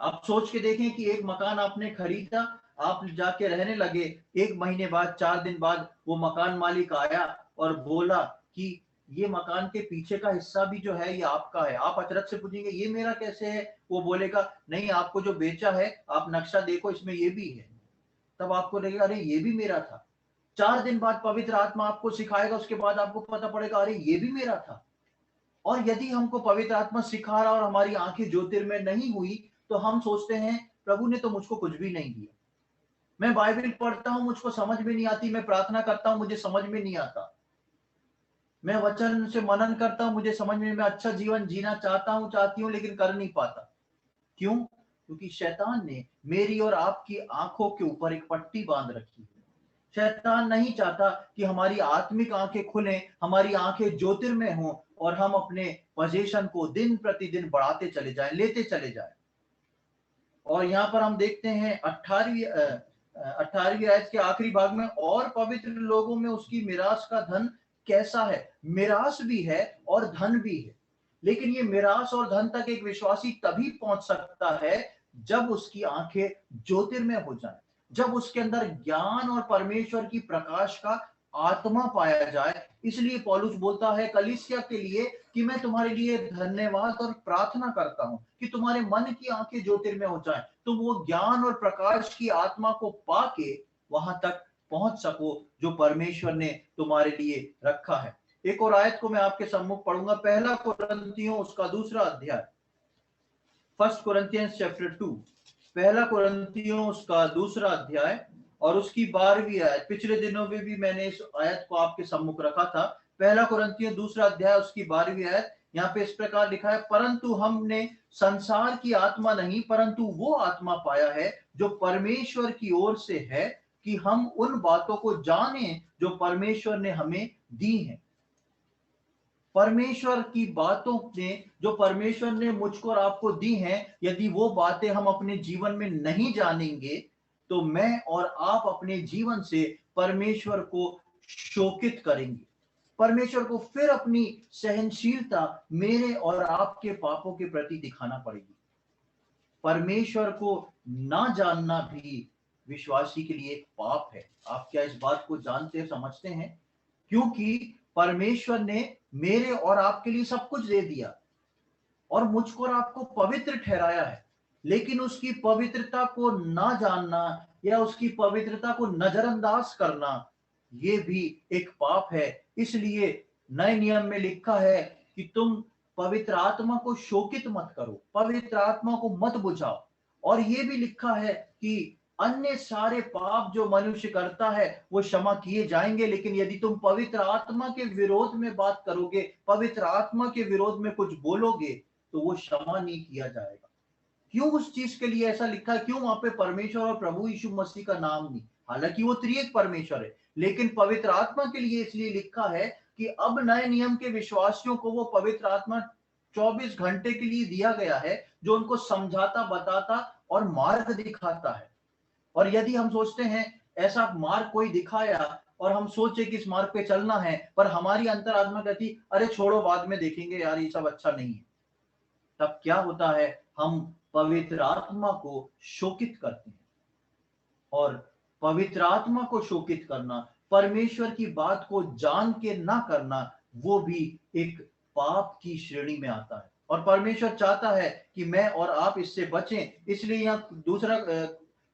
आप सोच के देखें कि एक मकान आपने खरीदा, आप जाके रहने लगे, एक महीने बाद, 4 दिन बाद वो मकान मालिक आया और बोला कि ये मकान के पीछे का हिस्सा भी जो है ये आपका है। आप अचरज से पूछेंगे ये मेरा कैसे है? वो बोलेगा नहीं, आपको जो बेचा है, आप नक्शा देखो, इसमें ये भी है। तब आपको लगेगा अरे ये भी मेरा था। 4 दिन बाद पवित्र आत्मा आपको सिखाएगा, उसके बाद आपको पता पड़ेगा अरे ये भी मेरा था। और यदि हमको पवित्र आत्मा सिखा रहा और हमारी आंखें ज्योतिर्मय नहीं हुई, तो हम सोचते हैं प्रभु ने तो मुझको कुछ भी नहीं दिया। मैं बाइबल पढ़ता हूं, मुझको समझ में नहीं आती, मैं प्रार्थना करता हूं, मुझे समझ में नहीं आता। मैं वचन से मनन करता हूं, मुझे समझ में मैं अच्छा जीवन जीना चाहता हूं, चाहती हूं, लेकिन कर नहीं पाता। क्यों? क्योंकि शैतान ने मेरी और आपकी आंखों के ऊपर एक पट्टी बांध रखी है। शैतान नहीं चाहता कि हमारी आत्मिक आंखें खुलें, हमारी आंखें ज्योतिर्मय हों और हम अपने पोजीशन को दिन प्रतिदिन बढ़ाते चले जाएं, लेते चले जाएं। और यहाँ पर हम देखते हैं 18वीं आयत के आखिरी भाग में, और पवित्र लोगों में उसकी मिरास का धन कैसा है। मिरास भी है और धन भी है, लेकिन ये मिरास और धन तक एक विश्वासी तभी पहुंच सकता है जब उसकी आंखें ज्योतिर्मय हो जाए, जब उसके अंदर ज्ञान और परमेश्वर की प्रकाश का आत्मा पाया जाए। इसलिए पौलुस बोलता है कलीसिया के लिए कि मैं तुम्हारे लिए धन्यवाद और प्रार्थना करता हूं कि तुम्हारे मन की आंखें ज्योतिर्मय हो जाए, तुम वो ज्ञान और प्रकाश की आत्मा को पाके वहां तक पहुंच सको जो परमेश्वर ने तुम्हारे लिए रखा है। एक और आयत को मैं आपके सम्मुख पढ़ूंगा, पहला कुरिन्थियों उसका दूसरा अध्याय, फर्स्ट कोरिन्थियंस चैप्टर 2, पहला कुरिन्थियों उसका दूसरा अध्याय और उसकी 12वीं आयत। पिछले दिनों में भी मैंने इस आयत को आपके सम्मुख रखा था। पहला कुरिन्थियों दूसरा अध्याय उसकी 12वीं आयत, यहाँ पे इस प्रकार लिखा है, परंतु हमने संसार की आत्मा नहीं परंतु वो आत्मा पाया है जो परमेश्वर की ओर से है, कि हम उन बातों को जाने जो परमेश्वर ने हमें दी हैं। परमेश्वर की बातों ने जो परमेश्वर ने मुझको और आपको दी हैं, यदि वो बातें हम अपने जीवन में नहीं जानेंगे तो मैं और आप अपने जीवन से परमेश्वर को शोकित करेंगे। परमेश्वर को फिर अपनी सहनशीलता मेरे और आपके पापों के प्रति दिखाना पड़ेगी। परमेश्वर को ना जानना भी विश्वासी के लिए एक पाप है। आप क्या इस बात को जानते समझते हैं? क्योंकि परमेश्वर ने मेरे और आपके लिए सब कुछ दे दिया और मुझको और आपको पवित्र ठहराया है, लेकिन उसकी पवित्रता को ना जानना या उसकी पवित्रता को नजरअंदाज करना ये भी एक पाप है। इसलिए नए नियम में लिखा है कि तुम पवित्र आत्मा को शोकित मत करो, पवित्र आत्मा को मत बुझाओ। और ये भी लिखा है कि अन्य सारे पाप जो मनुष्य करता है वो क्षमा किए जाएंगे, लेकिन यदि तुम पवित्र आत्मा के विरोध में बात करोगे, पवित्र आत्मा के विरोध में कुछ बोलोगे, तो वो क्षमा नहीं किया जाएगा। क्यों उस चीज के लिए ऐसा लिखा है? क्यों वहां पे परमेश्वर और प्रभु यीशु मसीह का नाम नहीं? हालांकि वो त्रिएक परमेश्वर है, लेकिन पवित्र आत्मा के लिए इसलिए लिखा है कि अब नए नियम के विश्वासियों को वो पवित्र आत्मा 24 घंटे के लिए दिया गया है, जो उनको समझाता, बताता और मार्ग दिखाता है। और यदि हम सोचते हैं ऐसा मार्ग कोई दिखाया और हम सोचे कि इस मार्ग पे चलना है, पर हमारी अंतरात्मा कहती अरे छोड़ो बाद में देखेंगे यार, ये सब अच्छा नहीं है, तब क्या होता है? हम पवित्र आत्मा को शोकित करते हैं। और पवित्र आत्मा को शोकित करना, परमेश्वर की बात को जान के ना करना, वो भी एक पाप की श्रेणी में आता है। और परमेश्वर चाहता है कि मैं और आप इससे बचें। इसलिए यहाँ दूसरा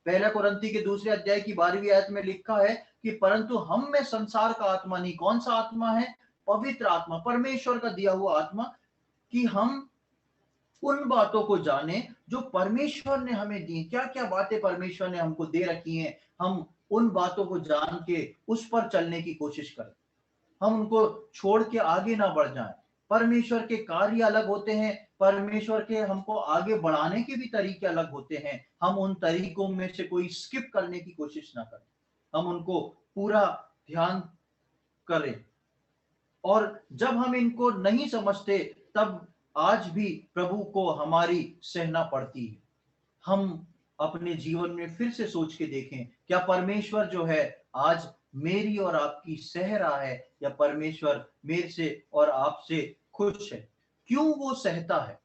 पहला कुरिन्थी के दूसरे अध्याय की 12वीं आयत में लिखा है कि परंतु हम में संसार का आत्मा नहीं। कौन सा आत्मा है? पवित्र आत्मा, परमेश्वर का दिया हुआ आत्मा, कि हम उन बातों को जाने जो परमेश्वर ने हमें दी। क्या क्या बातें परमेश्वर ने हमको दे रखी हैं, हम उन बातों को जान के उस पर चलने की कोशिश करें, हम उनको छोड़ के आगे ना बढ़ जाएं। परमेश्वर के कार्य अलग होते हैं, परमेश्वर के हमको आगे बढ़ाने के भी तरीके अलग होते हैं। हम उन तरीकों में से कोई स्किप करने की कोशिश ना करें, हम उनको पूरा ध्यान करें। और जब हम इनको नहीं समझते तब आज भी प्रभु को हमारी सहना पड़ती है। हम अपने जीवन में फिर से सोच के देखें, क्या परमेश्वर जो है आज मेरी और आपकी सह रहा है, या परमेश्वर मेरे से और आपसे खुश है? क्यों वो सहता है?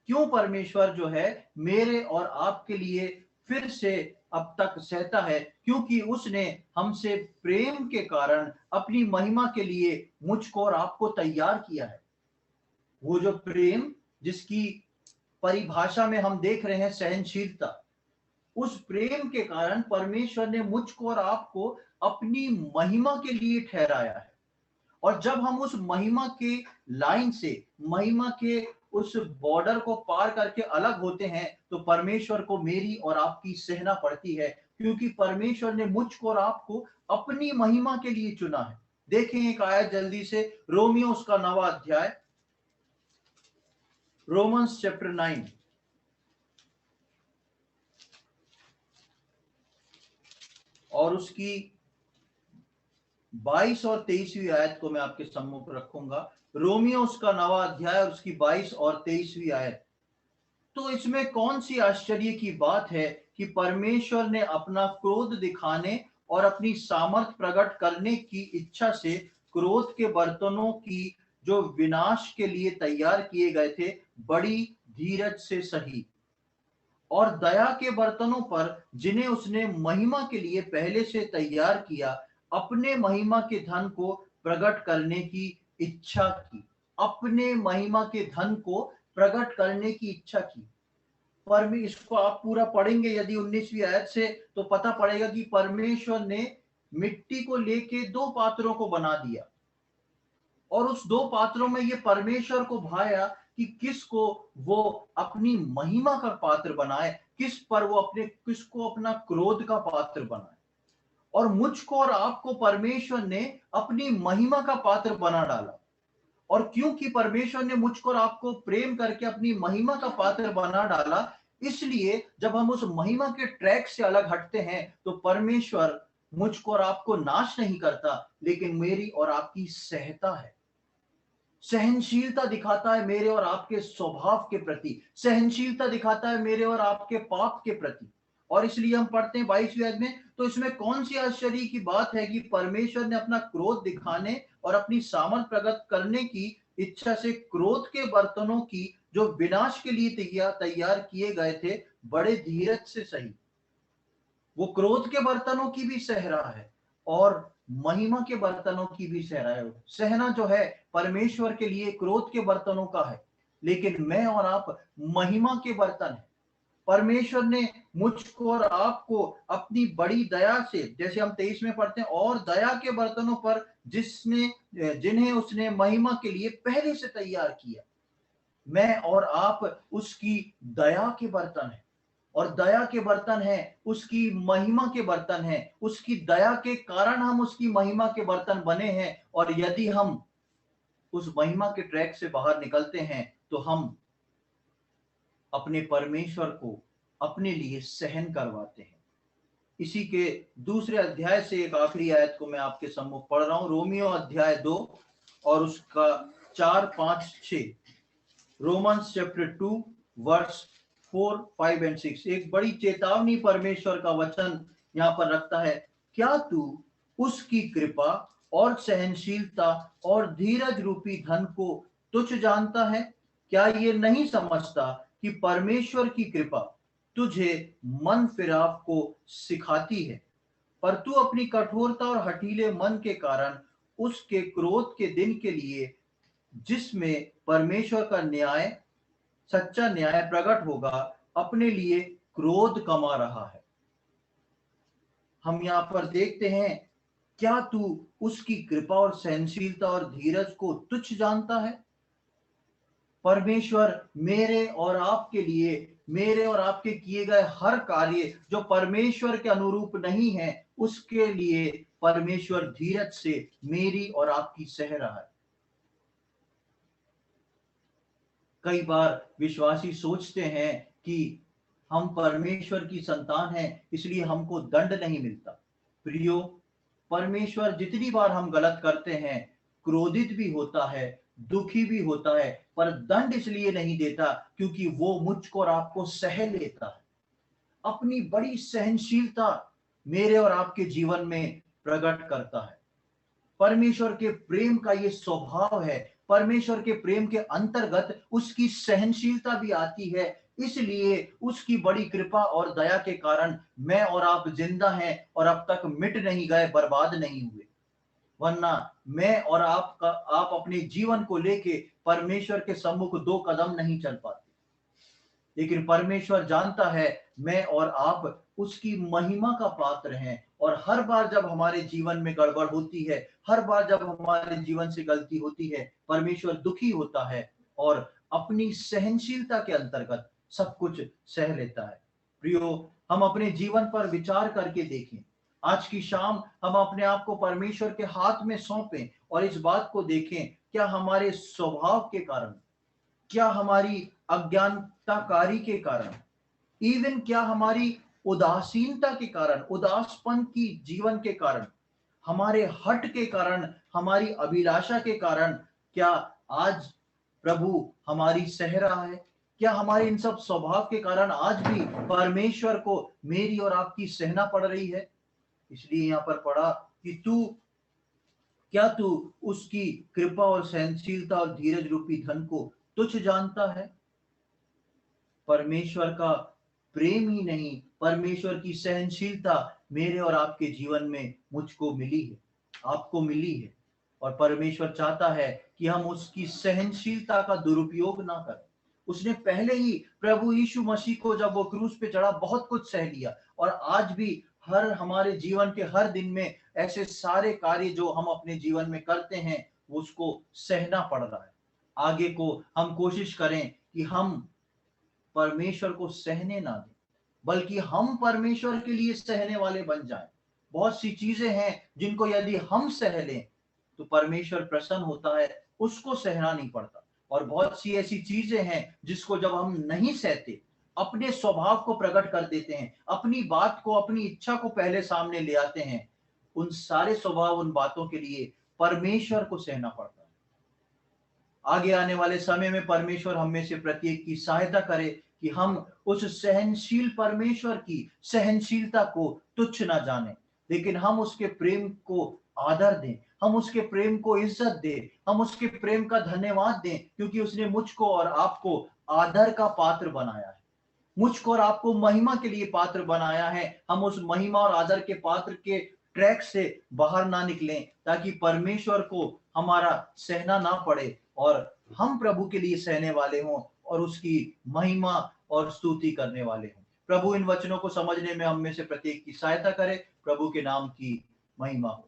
क्यों परमेश्वर जो है मेरे और आपके लिए फिर से अब तक सहता है? क्योंकि उसने हमसे प्रेम के कारण अपनी महिमा के लिए मुझको और आपको तैयार किया है। वो जो प्रेम जिसकी परिभाषा में हम देख रहे हैं सहनशीलता, उस प्रेम के कारण परमेश्वर ने मुझको और आपको अपनी महिमा के लिए ठहराया है। और जब हम उस महिमा के लाइन से, महिमा के उस बॉर्डर को पार करके अलग होते हैं, तो परमेश्वर को मेरी और आपकी सहना पड़ती है, क्योंकि परमेश्वर ने मुझको और आपको अपनी महिमा के लिए चुना है। देखें एक आयत जल्दी से, रोमियो उसका 9वां अध्याय, रोमन्स चैप्टर 9 और उसकी 22 और 23वीं आयत को मैं आपके सम्मुख रखूंगा। रोमियो उसका 9वां अध्याय और उसकी 22 और 23वीं आयत। तो इसमें कौन सी आश्चर्य की बात है कि परमेश्वर ने अपना क्रोध दिखाने और अपनी सामर्थ प्रकट करने की इच्छा से क्रोध के बर्तनों की जो विनाश के लिए तैयार किए गए थे बड़ी धीरज से सही, और दया के बर्तनों पर जिन्हें उसने महिमा के लिए पहले से तैयार किया, अपने महिमा के धन को प्रकट करने की इच्छा की। अपने महिमा के धन को प्रकट करने की इच्छा की। इसको आप पूरा पढ़ेंगे यदि 19वीं आयत से, तो पता पड़ेगा कि परमेश्वर ने मिट्टी को लेके दो पात्रों को बना दिया और उस दो पात्रों में ये परमेश्वर को भाया कि किसको वो अपनी महिमा का पात्र बनाए, किस पर वो किसको अपना क्रोध का पात्र बनाए। और मुझको और आपको परमेश्वर ने अपनी महिमा का पात्र बना डाला। और क्योंकि परमेश्वर ने मुझको और आपको प्रेम करके अपनी महिमा का पात्र बना डाला, इसलिए जब हम उस महिमा के ट्रैक से अलग हटते हैं तो परमेश्वर मुझको और आपको नाश नहीं करता, लेकिन मेरी और आपकी सहता है, सहनशीलता दिखाता है मेरे और आपके स्वभाव के प्रति, सहनशीलता दिखाता है मेरे और आपके पाप के प्रति। और इसलिए हम पढ़ते हैं 22वीं आयत में, तो इसमें कौन सी आश्चर्य की बात है कि परमेश्वर ने अपना क्रोध दिखाने और अपनी सामर्थ प्रकट करने की इच्छा से क्रोध के बर्तनों की जो विनाश के लिए तैयार किए गए थे बड़े धीरज से सही। वो क्रोध के बर्तनों की भी सह रहा है और महिमा के बर्तनों की भी सह रहा है। सहना जो है परमेश्वर के लिए क्रोध के बर्तनों का है, लेकिन मैं और आप महिमा के बर्तन हैं। परमेश्वर ने मुझको और आपको अपनी बड़ी दया से, जैसे हम 23 में पढ़ते हैं, और दया के बर्तनों पर जिन्हें उसने महिमा के लिए पहले से तैयार किया। मैं और आप उसकी दया के बर्तन हैं, और दया के बर्तन है, उसकी महिमा के बर्तन है। उसकी दया के कारण हम उसकी महिमा के बर्तन बने हैं। और यदि हम उस महिमा के ट्रैक से बाहर निकलते हैं तो हम अपने परमेश्वर को अपने लिए सहन करवाते हैं। इसी के दूसरे अध्याय से एक आखिरी आयत को मैं आपके सम्मुख पढ़ रहा हूं, रोमियो अध्याय 2 और उसका 4, 5, 6। Romans chapter 2 verse 4, 5 and 6। एक बड़ी चेतावनी परमेश्वर का वचन यहाँ पर रखता है। क्या तू उसकी कृपा और सहनशीलता और धीरज रूपी धन को तुच्छ जानता है? क्या ये नहीं समझता कि परमेश्वर की कृपा तुझे मन फिराव को सिखाती है, पर तू अपनी कठोरता और हठीले मन के कारण उसके क्रोध के दिन के लिए, जिसमें परमेश्वर का न्याय, सच्चा न्याय प्रकट होगा, अपने लिए क्रोध कमा रहा है। हम यहाँ पर देखते हैं, क्या तू उसकी कृपा और सहनशीलता और धीरज को तुच्छ जानता है? परमेश्वर मेरे और आपके लिए, मेरे और आपके किए गए हर कार्य जो परमेश्वर के अनुरूप नहीं है, उसके लिए परमेश्वर धीरज से मेरी और आपकी सह रहा है। कई बार विश्वासी सोचते हैं कि हम परमेश्वर की संतान हैं, इसलिए हमको दंड नहीं मिलता। प्रियो, परमेश्वर जितनी बार हम गलत करते हैं क्रोधित भी होता है, दुखी भी होता है, पर दंड इसलिए नहीं देता क्योंकि वो मुझको और आपको सह लेता है। अपनी बड़ी सहनशीलता मेरे और आपके जीवन में प्रकट करता है। परमेश्वर के प्रेम का ये स्वभाव है। परमेश्वर के प्रेम के अंतर्गत उसकी सहनशीलता भी आती है। इसलिए उसकी बड़ी कृपा और दया के कारण मैं और आप जिंदा हैं और अब तक मिट नहीं गए, बर्बाद नहीं हुए। वरना मैं और आप अपने जीवन को लेके परमेश्वर के सम्मुख दो कदम नहीं चल पाते। लेकिन परमेश्वर जानता है मैं और आप उसकी महिमा का पात्र हैं, और हर बार जब हमारे जीवन में गड़बड़ होती है, हर बार जब हमारे जीवन से गलती होती है, परमेश्वर दुखी होता है और अपनी सहनशीलता के अंतर्गत सब कुछ सह लेता है। प्रियो, हम अपने जीवन पर विचार करके देखें। आज की शाम हम अपने आप को परमेश्वर के हाथ में सौंपें और इस बात को देखें, क्या हमारे स्वभाव के कारण, क्या हमारी अज्ञानताकारी के कारण, इवन क्या हमारी उदासीनता के कारण, उदासपन की जीवन के कारण, हमारे हट के कारण, हमारी अभिलाषा के कारण, क्या आज प्रभु हमारी सह रहा है? क्या हमारे इन सब स्वभाव के कारण आज भी परमेश्वर को मेरी और आपकी सहना पड़ रही है? इसलिए यहां पर पढ़ा कि क्या तू उसकी कृपा और सहनशीलता और धीरज रूपी धन को तुच्छ जानता है? परमेश्वर का प्रेम ही नहीं, परमेश्वर की सहनशीलता मेरे और आपके जीवन में मुझको मिली है, आपको मिली है। और परमेश्वर चाहता है कि हम उसकी सहनशीलता का दुरुपयोग ना करें। उसने पहले ही प्रभु यीशु मसीह को जब वो क्रूस पे चढ़ा बहुत कुछ सह लिया, और आज भी हर हमारे जीवन के हर दिन में ऐसे सारे कार्य जो हम अपने जीवन में करते हैं उसको सहना पड़ रहा है। आगे को हम कोशिश करें कि हम परमेश्वर को सहने ना दें, बल्कि हम परमेश्वर के लिए सहने वाले बन जाएं। बहुत सी चीजें हैं जिनको यदि हम सह लें तो परमेश्वर प्रसन्न होता है, उसको सहना नहीं पड़ता। और बहुत सी ऐसी चीजें हैं जिसको जब हम नहीं सहते, अपने स्वभाव को प्रकट कर देते हैं, अपनी बात को, अपनी इच्छा को पहले सामने ले आते हैं, उन सारे स्वभाव, उन बातों के लिए परमेश्वर को सहना पड़ता है। आगे आने वाले समय में परमेश्वर हम में से प्रत्येक की सहायता करे कि हम उस सहनशील परमेश्वर की सहनशीलता को तुच्छ ना जाने, लेकिन हम उसके प्रेम को आदर दें, हम उसके प्रेम को इज्जत दें, हम उसके प्रेम का धन्यवाद दें, क्योंकि उसने मुझको और आपको आदर का पात्र बनाया है, मुझको और आपको महिमा के लिए पात्र बनाया है। हम उस महिमा और आदर के पात्र के ट्रैक से बाहर ना निकलें, ताकि परमेश्वर को हमारा सहना ना पड़े और हम प्रभु के लिए सहने वाले हों और उसकी महिमा और स्तुति करने वाले हों। प्रभु इन वचनों को समझने में हम में से प्रत्येक की सहायता करे। प्रभु के नाम की महिमा हो।